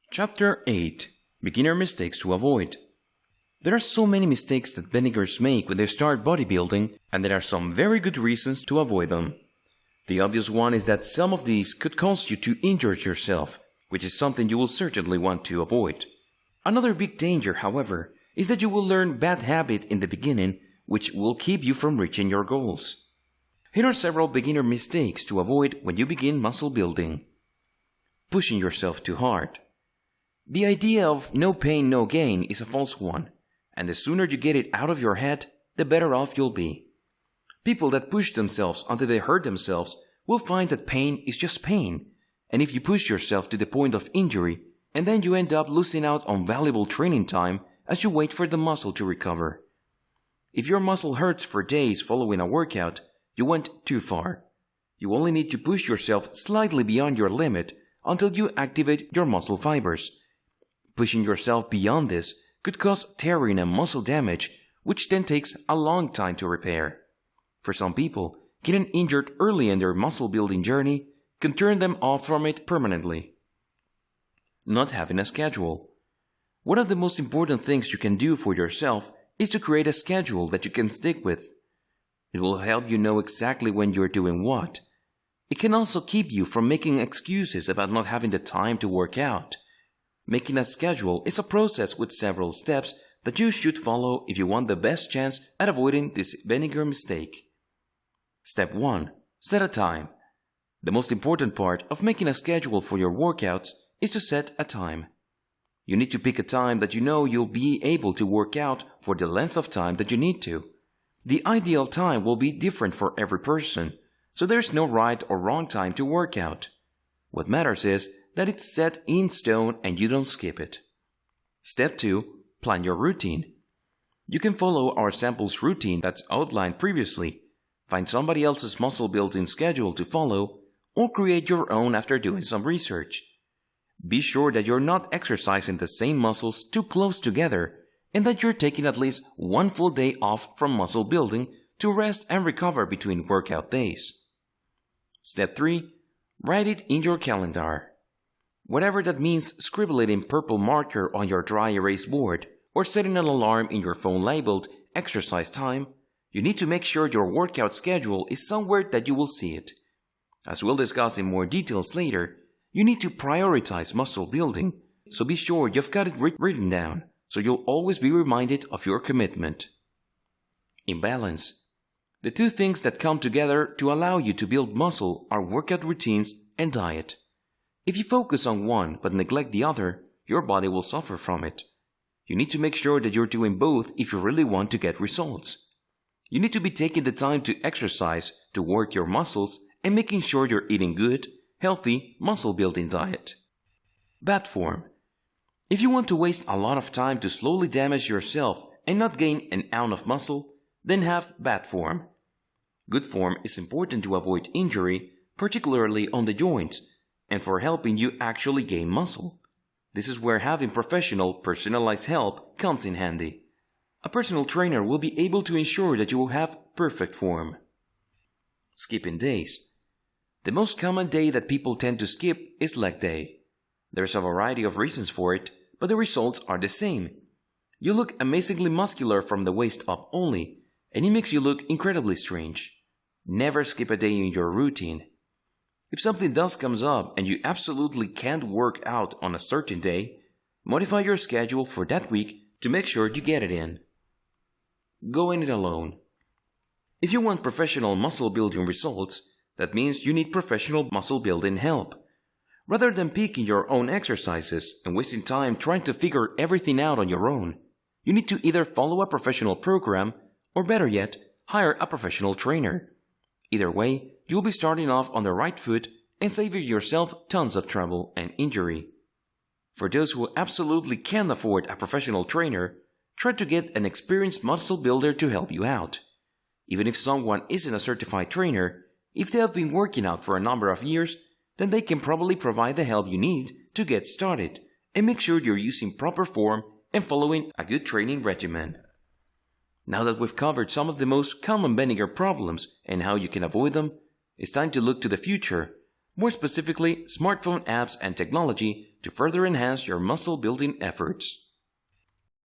Chapter 8. Beginner Mistakes to Avoid. There are so many mistakes that beginners make when they start bodybuilding, and there are some very good reasons to avoid them. The obvious one is that some of these could cause you to injure yourself, which is something you will certainly want to avoid. Another big danger, however, is that you will learn bad habit in the beginning, which will keep you from reaching your goals. Here are several beginner mistakes to avoid when you begin muscle building. Pushing yourself too hard. The idea of no pain, no gain is a false one, and the sooner you get it out of your head, the better off you'll be. People that push themselves until they hurt themselves will find that pain is just pain, and if you push yourself to the point of injury, and then you end up losing out on valuable training time as you wait for the muscle to recover. If your muscle hurts for days following a workout, you went too far. You only need to push yourself slightly beyond your limit until you activate your muscle fibers. Pushing yourself beyond this could cause tearing and muscle damage, which then takes a long time to repair. For some people, getting injured early in their muscle building journey can turn them off from it permanently. Not having a schedule. One of the most important things you can do for yourself is to create a schedule that you can stick with. It will help you know exactly when you're doing what. It can also keep you from making excuses about not having the time to work out. Making a schedule is a process with several steps that you should follow if you want the best chance at avoiding this beginner mistake. Step 1. Set a time. The most important part of making a schedule for your workouts is to set a time. You need to pick a time that you know you'll be able to work out for the length of time that you need to. The ideal time will be different for every person, so there's no right or wrong time to work out. What matters is that it's set in stone and you don't skip it. Step 2. Plan your routine. You can follow our samples routine that's outlined previously, find somebody else's muscle building schedule to follow, or create your own after doing some research. Be sure that you're not exercising the same muscles too close together and that you're taking at least one full day off from muscle building to rest and recover between workout days. Step 3. Write it in your calendar. Whatever that means, scribble it in purple marker on your dry erase board or setting an alarm in your phone labeled exercise time. You need to make sure your workout schedule is somewhere that you will see it. As we'll discuss in more details later, you need to prioritize muscle building, so be sure you've got it written down so you'll always be reminded of your commitment. Imbalance. The two things that come together to allow you to build muscle are workout routines and diet. If you focus on one but neglect the other, your body will suffer from it. You need to make sure that you're doing both if you really want to get results. You need to be taking the time to exercise, to work your muscles, and making sure you're eating good, healthy, muscle-building diet. Bad form. If you want to waste a lot of time to slowly damage yourself and not gain an ounce of muscle, then have bad form. Good form is important to avoid injury, particularly on the joints, and for helping you actually gain muscle. This is where having professional, personalized help comes in handy. A personal trainer will be able to ensure that you will have perfect form. Skipping days. The most common day that people tend to skip is leg day. There's a variety of reasons for it, but the results are the same. You look amazingly muscular from the waist up only, and it makes you look incredibly strange. Never skip a day in your routine. If something does comes up and you absolutely can't work out on a certain day, modify your schedule for that week to make sure you get it in. Going it alone. If you want professional muscle building results, that means you need professional muscle building help. Rather than picking your own exercises and wasting time trying to figure everything out on your own, you need to either follow a professional program or better yet, hire a professional trainer. Either way, you'll be starting off on the right foot and saving yourself tons of trouble and injury. For those who absolutely can't afford a professional trainer, try to get an experienced muscle builder to help you out. Even if someone isn't a certified trainer, if they have been working out for a number of years, then they can probably provide the help you need to get started and make sure you're using proper form and following a good training regimen. Now that we've covered some of the most common beginner problems and how you can avoid them, it's time to look to the future, more specifically smartphone apps and technology, to to further enhance your muscle building efforts.